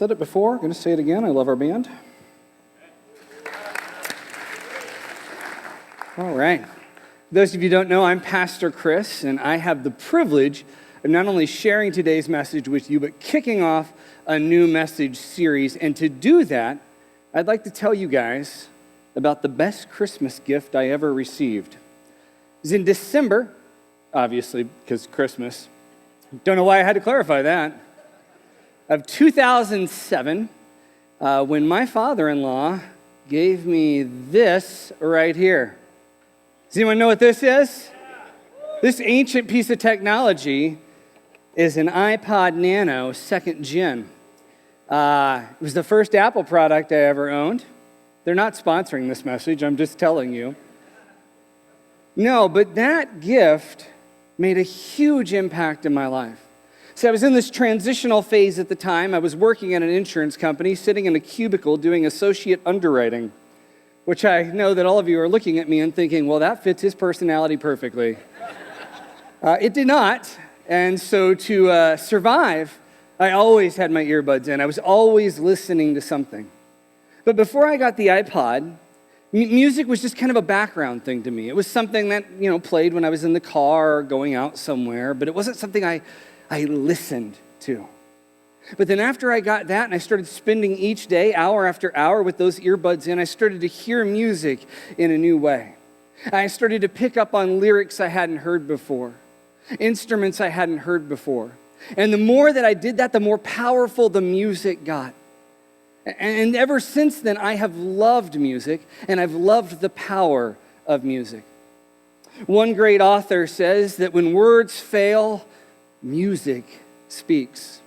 Said it before, going to say it again. I love our band. All right. Those of you who don't know, I'm Pastor Chris, and I have the privilege of not only sharing today's message with you, but kicking off a new message series. And to do that, I'd like to tell you guys about the best Christmas gift I ever received. It was in December, obviously, because Christmas. Don't know why I had to clarify that. Of 2007, when my father-in-law gave me this right here. Does anyone know what this is? This ancient piece of technology is an iPod Nano 2nd Gen. It was the first Apple product I ever owned. They're not sponsoring this message, I'm just telling you. No, but that gift made a huge impact in my life. See, I was in this transitional phase at the time. I was working at an insurance company, sitting in a cubicle doing associate underwriting, which I know that all of you are looking at me and thinking, well, that fits his personality perfectly. It did not, and so to survive, I always had my earbuds in. I was always listening to something. But before I got the iPod, music was just kind of a background thing to me. It was something that, played when I was in the car or going out somewhere, but it wasn't something I listened to. But then after I got that and I started spending each day, hour after hour, with those earbuds in, I started to hear music in a new way. I started to pick up on lyrics I hadn't heard before, instruments I hadn't heard before. And the more that I did that, the more powerful the music got. And ever since then, I have loved music, and I've loved the power of music. One great author says that when words fail, music speaks.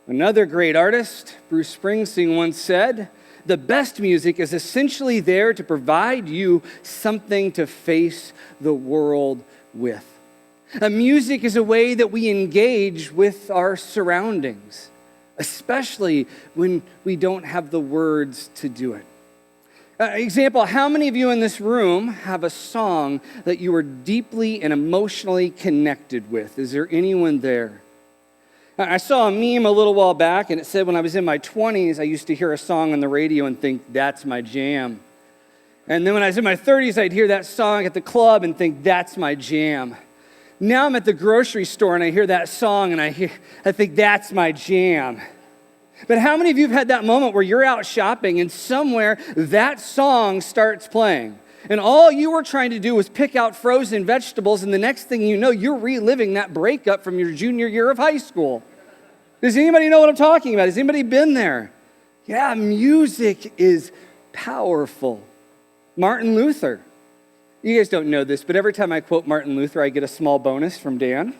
Another great artist, Bruce Springsteen, once said, the best music is essentially there to provide you something to face the world with. Music is a way that we engage with our surroundings, especially when we don't have the words to do it. Example, how many of you in this room have a song that you are deeply and emotionally connected with? Is there anyone there? I saw a meme a little while back, and it said when I was in my 20s, I used to hear a song on the radio and think, that's my jam. And then when I was in my 30s, I'd hear that song at the club and think, that's my jam. Now I'm at the grocery store and I hear that song and I think, that's my jam. But how many of you have had that moment where you're out shopping and somewhere that song starts playing? And all you were trying to do was pick out frozen vegetables, and the next thing you know, you're reliving that breakup from your junior year of high school. Does anybody know what I'm talking about? Has anybody been there? Yeah, music is powerful. Martin Luther. You guys don't know this, but every time I quote Martin Luther, I get a small bonus from Dan.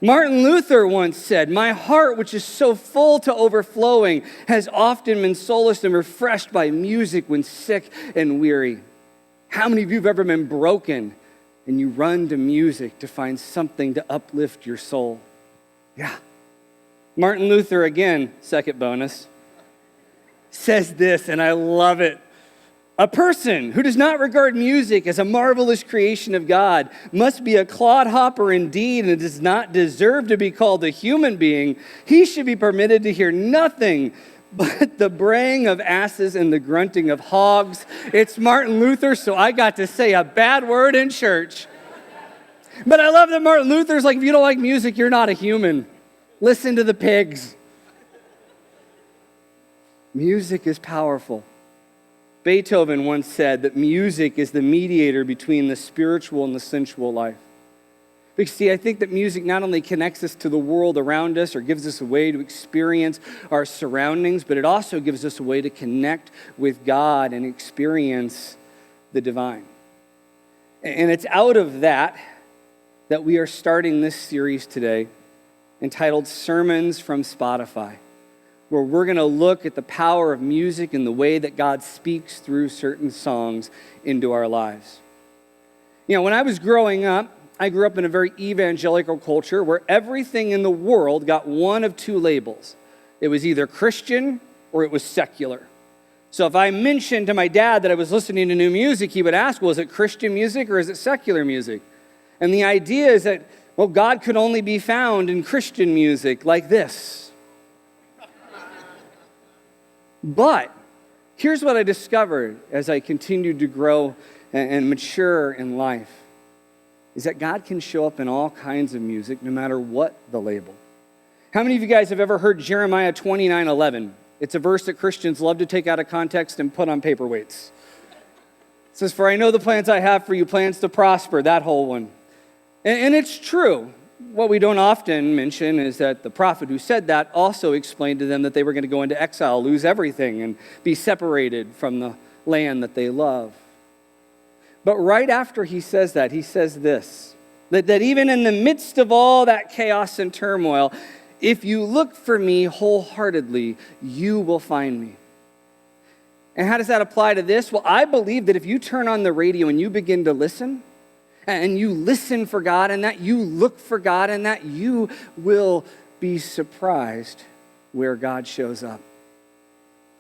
Martin Luther once said, my heart, which is so full to overflowing, has often been solaced and refreshed by music when sick and weary. How many of you have ever been broken and you run to music to find something to uplift your soul? Yeah. Martin Luther, again, second bonus, says this, and I love it. A person who does not regard music as a marvelous creation of God must be a clodhopper indeed and does not deserve to be called a human being. He should be permitted to hear nothing but the braying of asses and the grunting of hogs. It's Martin Luther, so I got to say a bad word in church. But I love that Martin Luther's like, if you don't like music, you're not a human. Listen to the pigs. Music is powerful. Beethoven once said that music is the mediator between the spiritual and the sensual life. Because, see, I think that music not only connects us to the world around us or gives us a way to experience our surroundings, but it also gives us a way to connect with God and experience the divine. And it's out of that we are starting this series today entitled Sermons from Spotify, where we're going to look at the power of music and the way that God speaks through certain songs into our lives. When I was growing up, I grew up in a very evangelical culture where everything in the world got one of two labels. It was either Christian or it was secular. So if I mentioned to my dad that I was listening to new music, he would ask, well, is it Christian music or is it secular music? And the idea is that, well, God could only be found in Christian music like this. But here's what I discovered as I continued to grow and mature in life, is that God can show up in all kinds of music, no matter what the label. How many of you guys have ever heard Jeremiah 29:11? It's a verse that Christians love to take out of context and put on paperweights. It says, "For I know the plans I have for you, plans to prosper," that whole one. And it's true. What we don't often mention is that the prophet who said that also explained to them that they were going to go into exile, lose everything, and be separated from the land that they love. But right after he says that, he says this, that even in the midst of all that chaos and turmoil, if you look for me wholeheartedly, you will find me. And how does that apply to this? Well, I believe that if you turn on the radio and you begin to listen, and you listen for God, and that you look for God, and that you will be surprised where God shows up.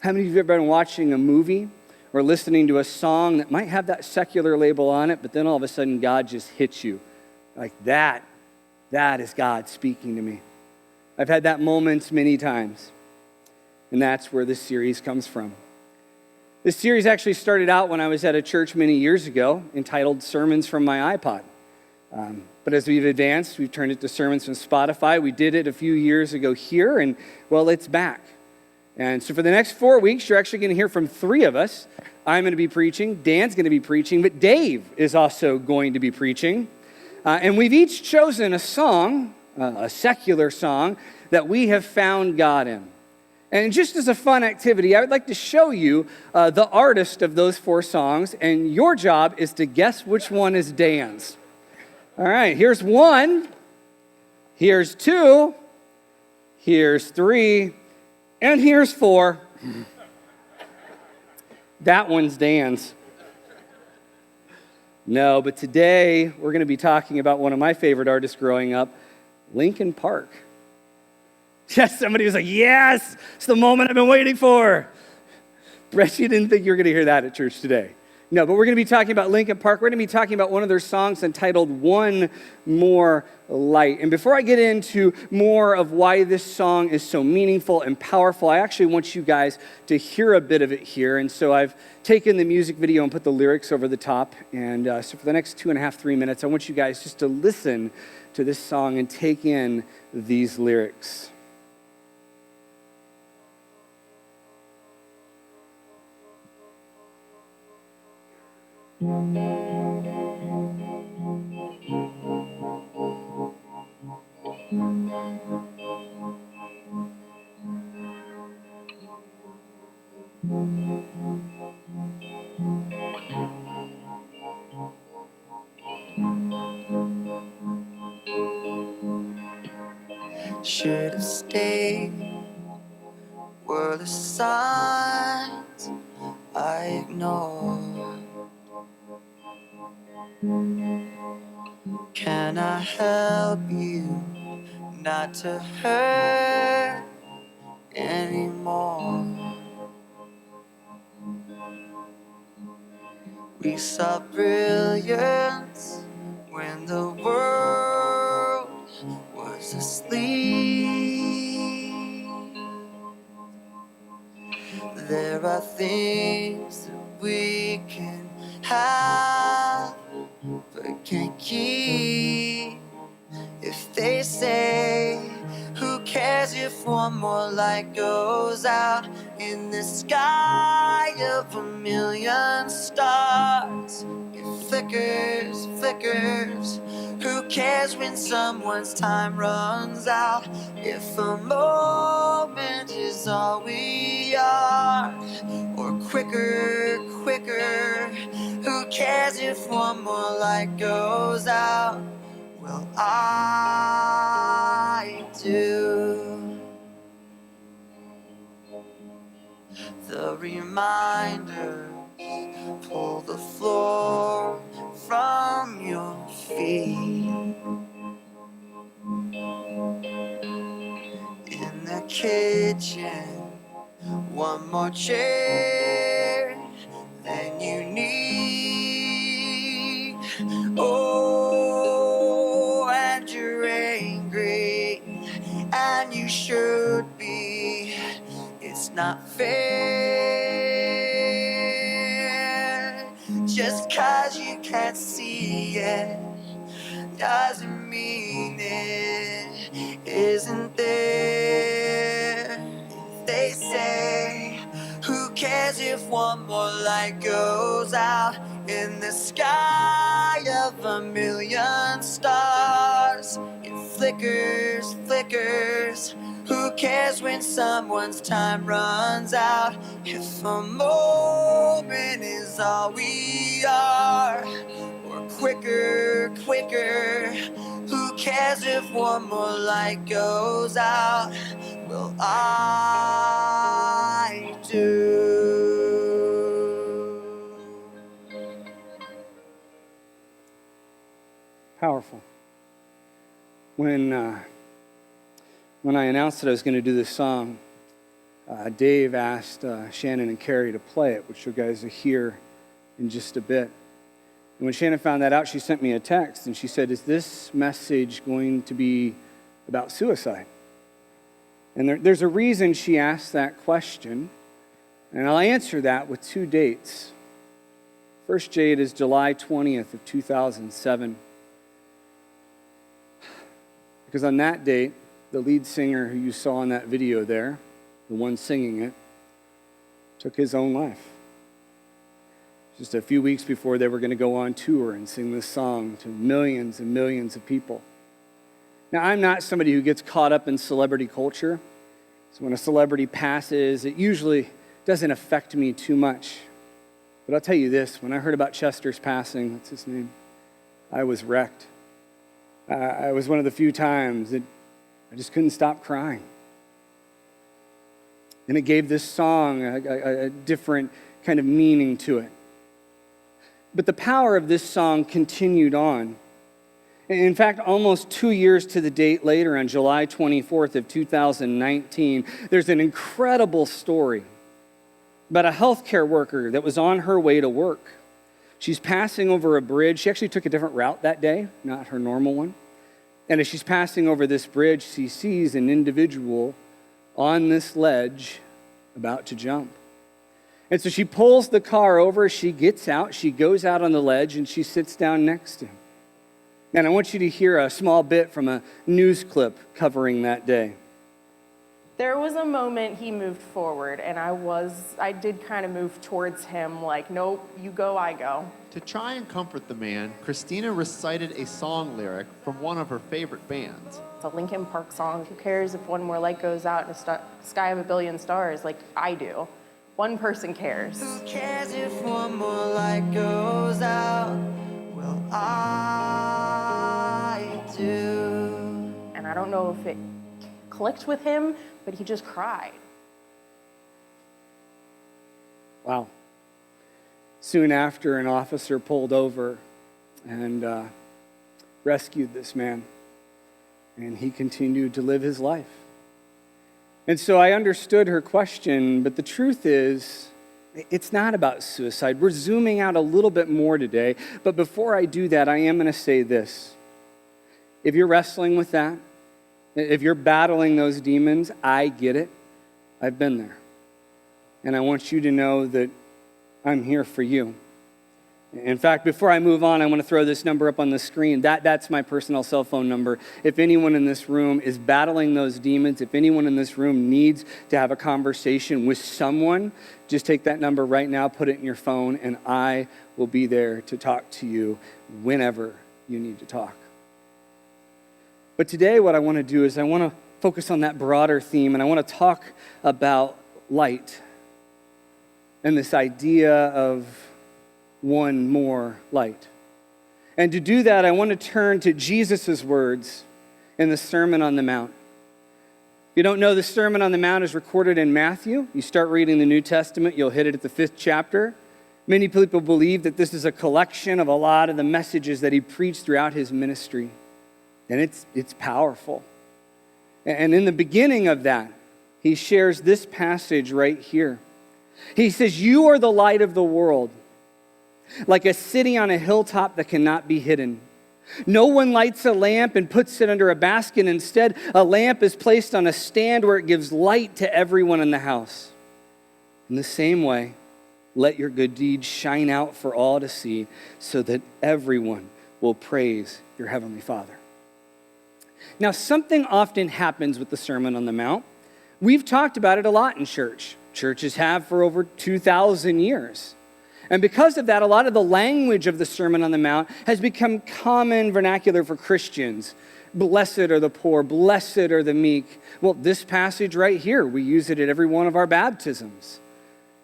How many of you have ever been watching a movie or listening to a song that might have that secular label on it, but then all of a sudden God just hits you? Like that is God speaking to me. I've had that moment many times, and that's where this series comes from. This series actually started out when I was at a church many years ago, entitled Sermons from My iPod. But as we've advanced, we've turned it to Sermons from Spotify. We did it a few years ago here, and well, it's back. And so for the next 4 weeks, you're actually going to hear from 3 of us. I'm going to be preaching, Dan's going to be preaching, but Dave is also going to be preaching. And we've each chosen a song, a secular song, that we have found God in. And just as a fun activity, I would like to show you the artist of those 4 songs, and your job is to guess which one is Dan's. All right, here's 1, here's 2, here's 3, and here's 4. That one's Dan's. No, but today we're going to be talking about one of my favorite artists growing up, Linkin Park. Yes, somebody was like, yes, it's the moment I've been waiting for. Brett, you didn't think you were going to hear that at church today. No, but we're going to be talking about Linkin Park. We're going to be talking about one of their songs entitled One More Light. And before I get into more of why this song is so meaningful and powerful, I actually want you guys to hear a bit of it here. And so I've taken the music video and put the lyrics over the top. And so for the next 2.5, 3 minutes, I want you guys just to listen to this song and take in these lyrics. Should have stayed, were the signs I ignored. Can I help you not to hurt anymore? We saw brilliance when the world was asleep. There are things that we can have but can't keep. If they say, who cares if one more light goes out in the sky of a million stars? It flickers, flickers. Who cares when someone's time runs out? If a moment is all we are, or quicker, quicker. Who cares if one more light goes out? Well, I do. The reminders pull the floor from your feet. In the kitchen, one more chair than you need. Oh, and you're angry, and you should be. It's not fair. Just 'cause you can't see it doesn't mean it isn't there. They say, who cares if one more light goes out in the sky of a million stars? It flickers, flickers. Who cares when someone's time runs out? If a moment is all we are, or quicker, quicker. Who cares if one more light goes out? Well, I do. Powerful. When I announced that I was going to do this song, Dave asked Shannon and Carrie to play it, which you guys will hear in just a bit. And when Shannon found that out, she sent me a text, and she said, "Is this message going to be about suicide?" And there's a reason she asked that question, and I'll answer that with two dates. First date is July 20th of 2007. Because on that date, the lead singer who you saw in that video there, the one singing it, took his own life. Just a few weeks before they were going to go on tour and sing this song to millions and millions of people. Now, I'm not somebody who gets caught up in celebrity culture. So when a celebrity passes, it usually doesn't affect me too much. But I'll tell you this, when I heard about Chester's passing, that's his name, I was wrecked. I was one of the few times that I just couldn't stop crying. And it gave this song a different kind of meaning to it. But the power of this song continued on. In fact, almost 2 years to the date later, on July 24th of 2019, there's an incredible story about a healthcare worker that was on her way to work. She's passing over a bridge. She actually took a different route that day, not her normal one. And as she's passing over this bridge, she sees an individual on this ledge about to jump. And so she pulls the car over, she gets out, she goes out on the ledge, and she sits down next to him. And I want you to hear a small bit from a news clip covering that day. There was a moment he moved forward, and I did kind of move towards him like, nope, you go, I go. To try and comfort the man, Christina recited a song lyric from one of her favorite bands. It's a Linkin Park song. Who cares if one more light goes out in a sky of a billion stars? Like, I do. One person cares. Who cares if one more light goes out? Well, I do. And I don't know if it clicked with him, but he just cried. Wow. Soon after, an officer pulled over and rescued this man. And he continued to live his life. And so I understood her question, but the truth is, it's not about suicide. We're zooming out a little bit more today. But before I do that, I am going to say this. If you're wrestling with that, if you're battling those demons, I get it. I've been there. And I want you to know that I'm here for you. In fact, before I move on, I want to throw this number up on the screen. That's my personal cell phone number. If anyone in this room is battling those demons, if anyone in this room needs to have a conversation with someone, just take that number right now, put it in your phone, and I will be there to talk to you whenever you need to talk. But today what I want to do is I want to focus on that broader theme, and I want to talk about light and this idea of one more light. And to do that, I want to turn to Jesus' words in the Sermon on the Mount. If you don't know, the Sermon on the Mount is recorded in Matthew. You start reading the New Testament, you'll hit it at the 5th chapter. Many people believe that this is a collection of a lot of the messages that he preached throughout his ministry. And it's powerful. And in the beginning of that, he shares this passage right here. He says, "You are the light of the world, like a city on a hilltop that cannot be hidden. No one lights a lamp and puts it under a basket. Instead, a lamp is placed on a stand where it gives light to everyone in the house. In the same way, Let your good deeds shine out for all to see, so that everyone will praise your heavenly Father. Now, something often happens with the Sermon on the Mount. We've talked about it a lot in church. Churches have for over 2,000 years. And because of that, a lot of the language of the Sermon on the Mount has become common vernacular for Christians. Blessed are the poor, blessed are the meek. Well, this passage right here, we use it at every one of our baptisms.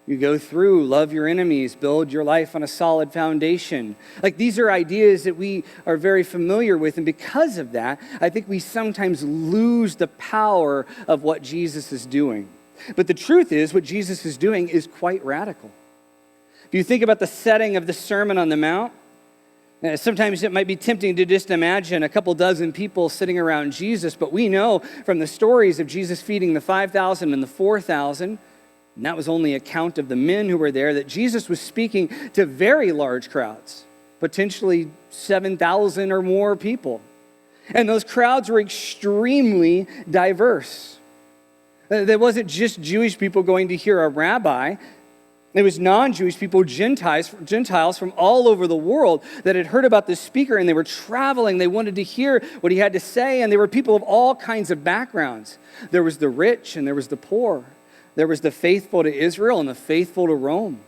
You go through, love your enemies, build your life on a solid foundation. Like, these are ideas that we are very familiar with, and because of that, I think we sometimes lose the power of what Jesus is doing. But the truth is, what Jesus is doing is quite radical. If you think about the setting of the Sermon on the Mount, sometimes it might be tempting to just imagine a couple dozen people sitting around Jesus, but we know from the stories of Jesus feeding the 5,000 and the 4,000, and that was only a count of the men who were there, that Jesus was speaking to very large crowds, potentially 7,000 or more people. And those crowds were extremely diverse. There wasn't just Jewish people going to hear a rabbi. It was non-Jewish people, Gentiles from all over the world that had heard about this speaker, and they were traveling. They wanted to hear what he had to say, and they were people of all kinds of backgrounds. There was the rich and there was the poor. There was the faithful to Israel and the faithful to Rome.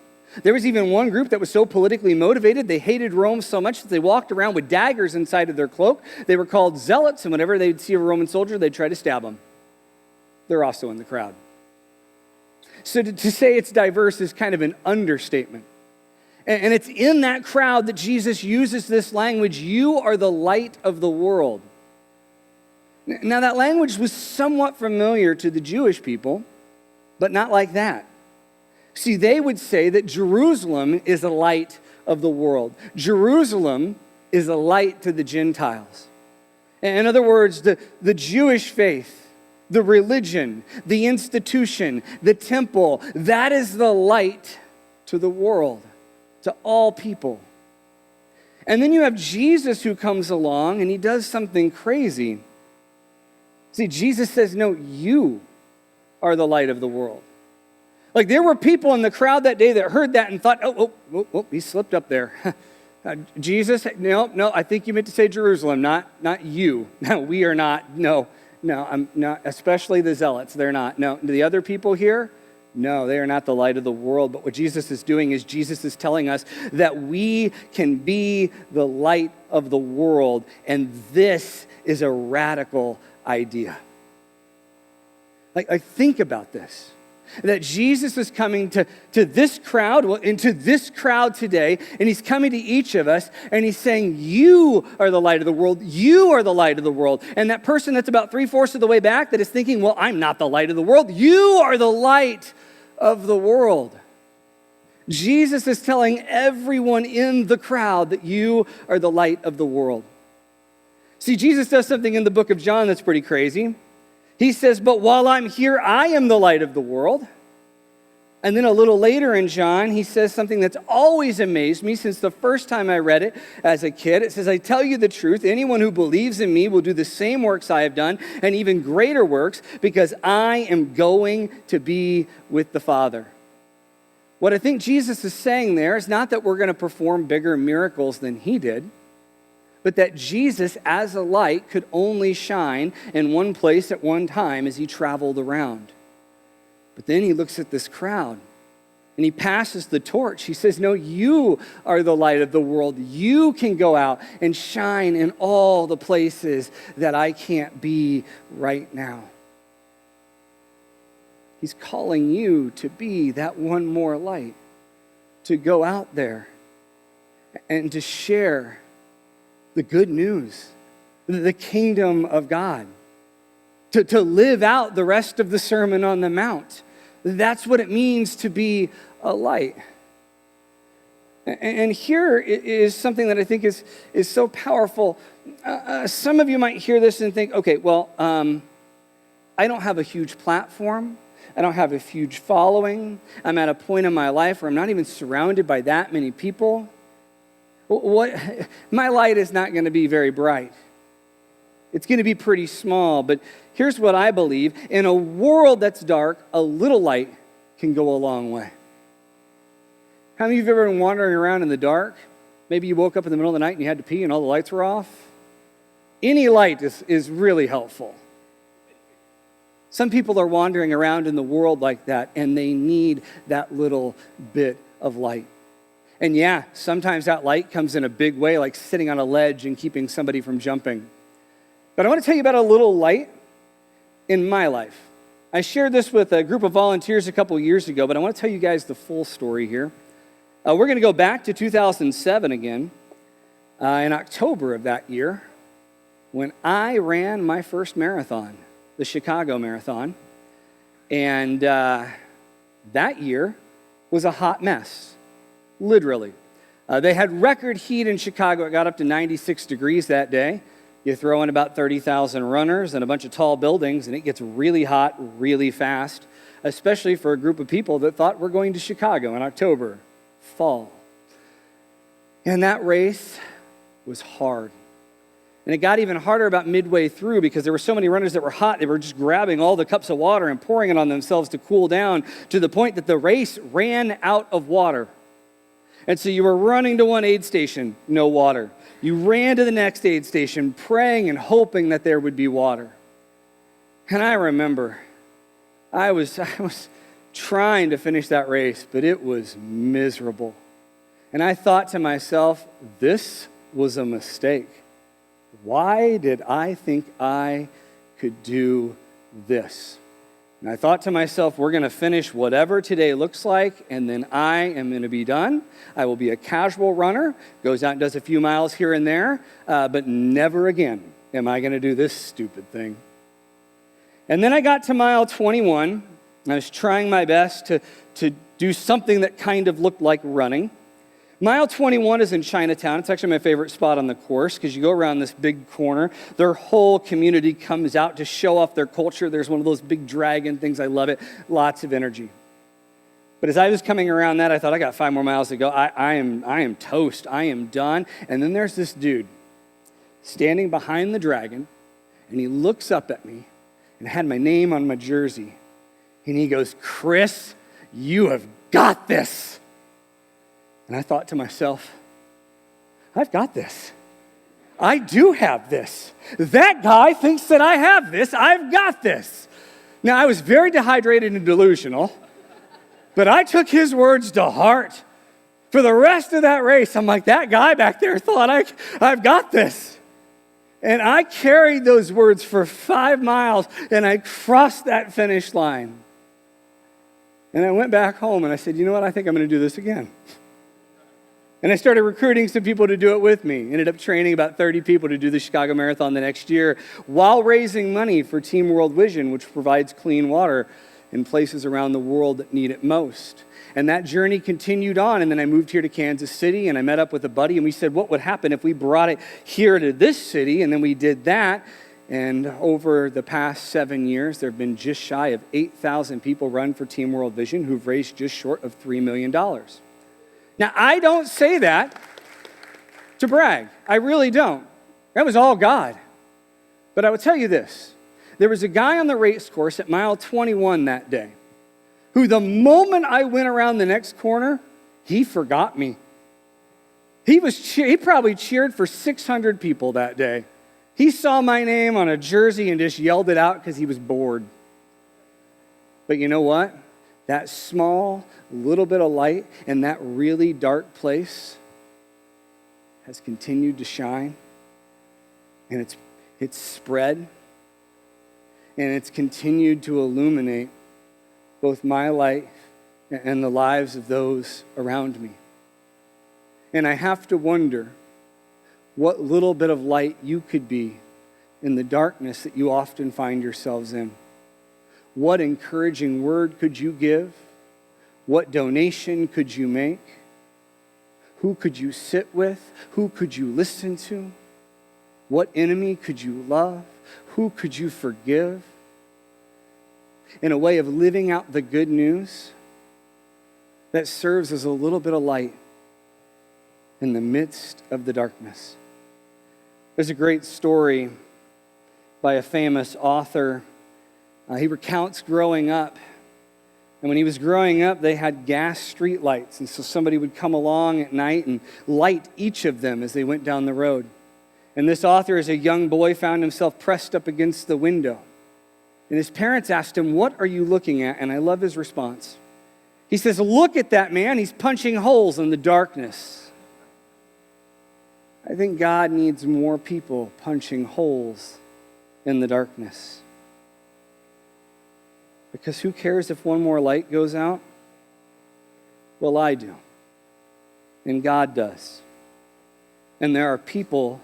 There was even one group that was so politically motivated, they hated Rome so much that they walked around with daggers inside of their cloak. They were called zealots, and whenever they'd see a Roman soldier, they'd try to stab him. They're also in the crowd. So to say it's diverse is kind of an understatement. And it's in that crowd that Jesus uses this language, you are the light of the world. Now, that language was somewhat familiar to the Jewish people, but not like that. See, they would say that Jerusalem is the light of the world. Jerusalem is a light to the Gentiles. In other words, the Jewish faith, the religion, the institution, the temple, that is the light to the world, to all people. And then you have Jesus who comes along and he does something crazy. See, Jesus says, no, you are the light of the world. Like, there were people in the crowd that day that heard that and thought, oh, he slipped up there. Jesus, no, I think you meant to say Jerusalem, not you. No, we are not. No, I'm not, especially the zealots, they're not. No, the other people here, no, they are not the light of the world. But what Jesus is doing is Jesus is telling us that we can be the light of the world, and this is a radical idea. Like, think about this. That Jesus is coming to this crowd, into this crowd today, and he's coming to each of us, and he's saying, you are the light of the world, you are the light of the world. And that person that's about 3/4 of the way back that is thinking, well, I'm not the light of the world, you are the light of the world. Jesus is telling everyone in the crowd that you are the light of the world. See, Jesus does something in the book of John that's pretty crazy. He says, but while I'm here, I am the light of the world. And then a little later in John, he says something that's always amazed me since the first time I read it as a kid. It says, I tell you the truth, anyone who believes in me will do the same works I have done and even greater works because I am going to be with the Father. What I think Jesus is saying there is not that we're going to perform bigger miracles than he did, but that Jesus, as a light, could only shine in one place at one time as he traveled around. But then he looks at this crowd, and he passes the torch. He says, no, you are the light of the world. You can go out and shine in all the places that I can't be right now. He's calling you to be that one more light, to go out there and to share the good news, the kingdom of God, to live out the rest of the Sermon on the Mount. That's what it means to be a light. And here is something that I think is so powerful. Some of you might hear this and think, okay, well, I don't have a huge platform. I don't have a huge following. I'm at a point in my life where I'm not even surrounded by that many people. My light is not going to be very bright. It's going to be pretty small, but here's what I believe. In a world that's dark, a little light can go a long way. How many of you have ever been wandering around in the dark? Maybe you woke up in the middle of the night and you had to pee and all the lights were off. Any light is really helpful. Some people are wandering around in the world like that, and they need that little bit of light. And yeah, sometimes that light comes in a big way, like sitting on a ledge and keeping somebody from jumping. But I want to tell you about a little light in my life. I shared this with a group of volunteers a couple years ago, but I want to tell you guys the full story here. We're going to go back to 2007 again, in October of that year, when I ran my first marathon, the Chicago Marathon. And that year was a hot mess, literally. They had record heat in Chicago. It got up to 96 degrees that day. You throw in about 30,000 runners and a bunch of tall buildings, and it gets really hot really fast, especially for a group of people that thought we're going to Chicago in October, fall. And that race was hard. And it got even harder about midway through because there were so many runners that were hot, they were just grabbing all the cups of water and pouring it on themselves to cool down, to the point that the race ran out of water. And so you were running to one aid station, no water. You ran to the next aid station, praying and hoping that there would be water. And I remember, I was trying to finish that race, but it was miserable. And I thought to myself, this was a mistake. Why did I think I could do this? And I thought to myself, we're going to finish whatever today looks like, and then I am going to be done. I will be a casual runner, goes out and does a few miles here and there, but never again am I going to do this stupid thing. And then I got to mile 21, and I was trying my best to do something that kind of looked like running. Mile 21 is in Chinatown. It's actually my favorite spot on the course because you go around this big corner. Their whole community comes out to show off their culture. There's one of those big dragon things. I love it. Lots of energy. But as I was coming around that, I thought, I got 5 more miles to go. I am toast. I am done. And then there's this dude standing behind the dragon, and he looks up at me and had my name on my jersey. And he goes, "Chris, you have got this." And I thought to myself, I've got this. I do have this. That guy thinks that I have this. I've got this. Now, I was very dehydrated and delusional, but I took his words to heart. For the rest of that race, I'm like, that guy back there thought I've got this. And I carried those words for 5 miles, and I crossed that finish line. And I went back home, and I said, you know what? I think I'm going to do this again. And I started recruiting some people to do it with me. Ended up training about 30 people to do the Chicago Marathon the next year while raising money for Team World Vision, which provides clean water in places around the world that need it most. And that journey continued on, and then I moved here to Kansas City, and I met up with a buddy, and we said, what would happen if we brought it here to this city? And then we did that, and over the past 7 years, there have been just shy of 8,000 people run for Team World Vision who've raised just short of $3 million. Now, I don't say that to brag. I really don't. That was all God. But I will tell you this. There was a guy on the race course at mile 21 that day who the moment I went around the next corner, he forgot me. He probably cheered for 600 people that day. He saw my name on a jersey and just yelled it out because he was bored. But you know what? That small little bit of light in that really dark place has continued to shine, and it's spread, and it's continued to illuminate both my life and the lives of those around me. And I have to wonder what little bit of light you could be in the darkness that you often find yourselves in. What encouraging word could you give? What donation could you make? Who could you sit with? Who could you listen to? What enemy could you love? Who could you forgive? In a way of living out the good news that serves as a little bit of light in the midst of the darkness. There's a great story by a famous author. He recounts growing up And when he was growing up, they had gas street lights. And so somebody would come along at night and light each of them as they went down the road. And this author, as a young boy, found himself pressed up against the window. And his parents asked him, "What are you looking at?" And I love his response. He says, "Look at that man. He's punching holes in the darkness." I think God needs more people punching holes in the darkness. Because who cares if one more light goes out? Well, I do. And God does. And there are people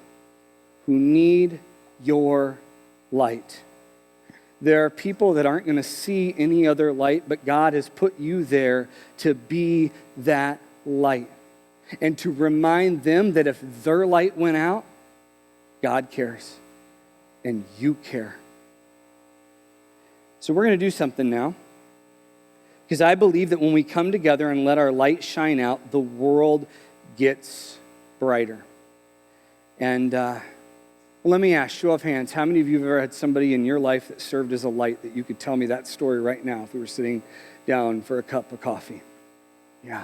who need your light. There are people that aren't going to see any other light, but God has put you there to be that light. And to remind them that if their light went out, God cares. And you care. So we're going to do something now. Because I believe that when we come together and let our light shine out, the world gets brighter. And let me ask, show of hands, how many of you have ever had somebody in your life that served as a light that you could tell me that story right now if we were sitting down for a cup of coffee? Yeah.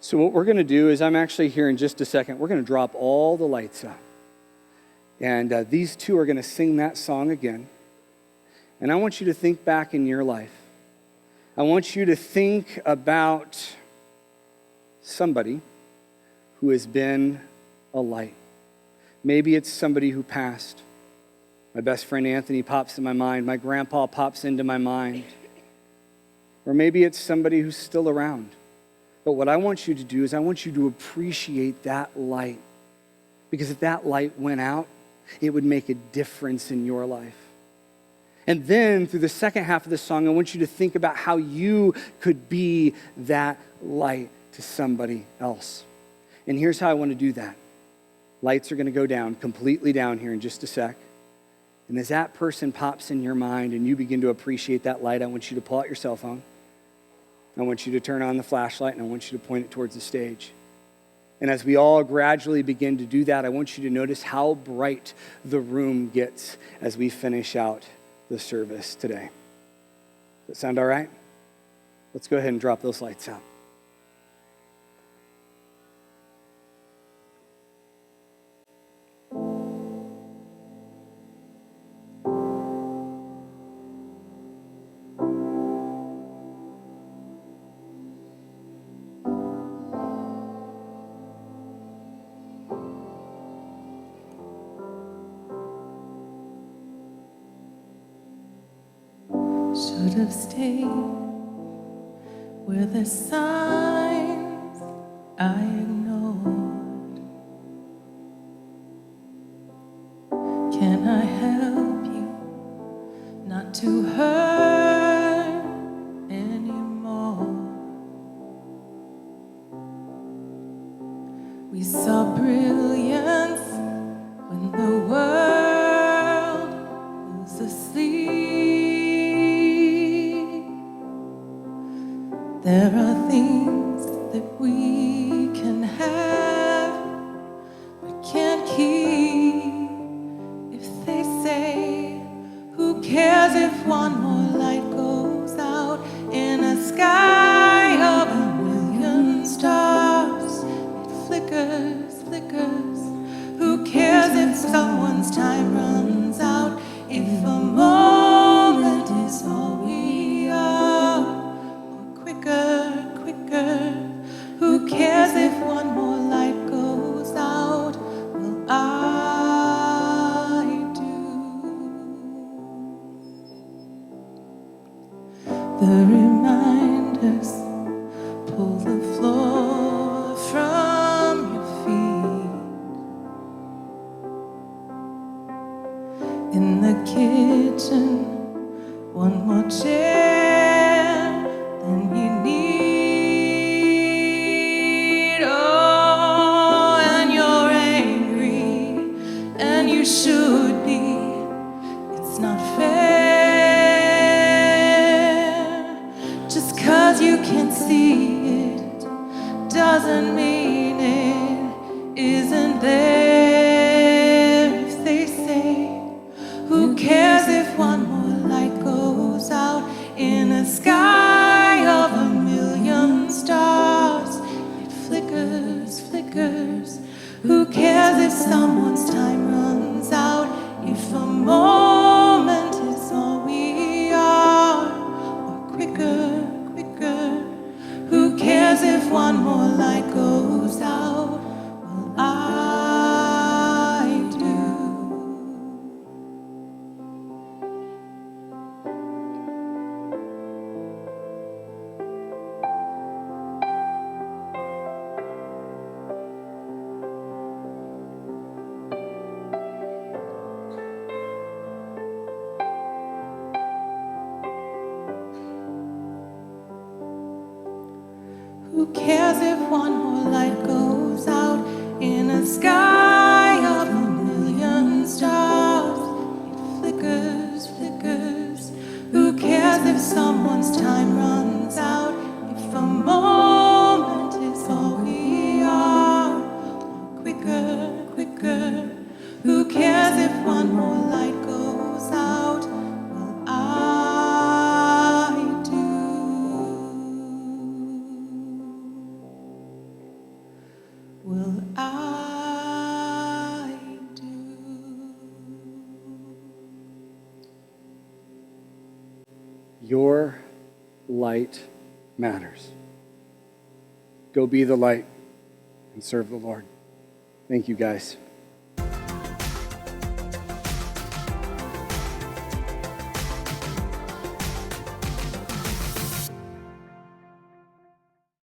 So what we're going to do is I'm actually here in just a second. We're going to drop all the lights out. And these two are going to sing that song again. And I want you to think back in your life. I want you to think about somebody who has been a light. Maybe it's somebody who passed. My best friend Anthony pops in my mind. My grandpa pops into my mind. Or maybe it's somebody who's still around. But what I want you to do is I want you to appreciate that light. Because if that light went out, it would make a difference in your life. And then through the second half of the song, I want you to think about how you could be that light to somebody else. And here's how I want to do that. Lights are going to go down, completely down here in just a sec. And as that person pops in your mind and you begin to appreciate that light, I want you to pull out your cell phone. I want you to turn on the flashlight and I want you to point it towards the stage. And as we all gradually begin to do that, I want you to notice how bright the room gets as we finish out the service today. Does that sound all right? Let's go ahead and drop those lights out. Should have stayed where the signs I ignored. Can I help you not to hurt anymore? We saw brilliance when the world was asleep. There are things that we can have but can't keep. If they say, who cares if one more light goes out in a sky of a million stars? It flickers, flickers. Who cares if someone's time runs out? If a moment is all we are. Quicker, quicker. Who cares if one more light goes out? Well, I do. The reminders pull the floor from your feet. In the kitchen, one more chair than you need. Oh, and you're angry, and you should be. It's not fair. Just 'cause you can see it doesn't mean it isn't there. If they say, who cares if one more light goes out in a sky cares if one more light goes out in a sky of a million stars? It flickers, flickers. Who cares if someone's time runs out? If a moment is all we are, quicker, quicker. Who cares if one more light goes out? Well, I do. Well, I do. Your light matters. Go be the light and serve the Lord. Thank you, guys.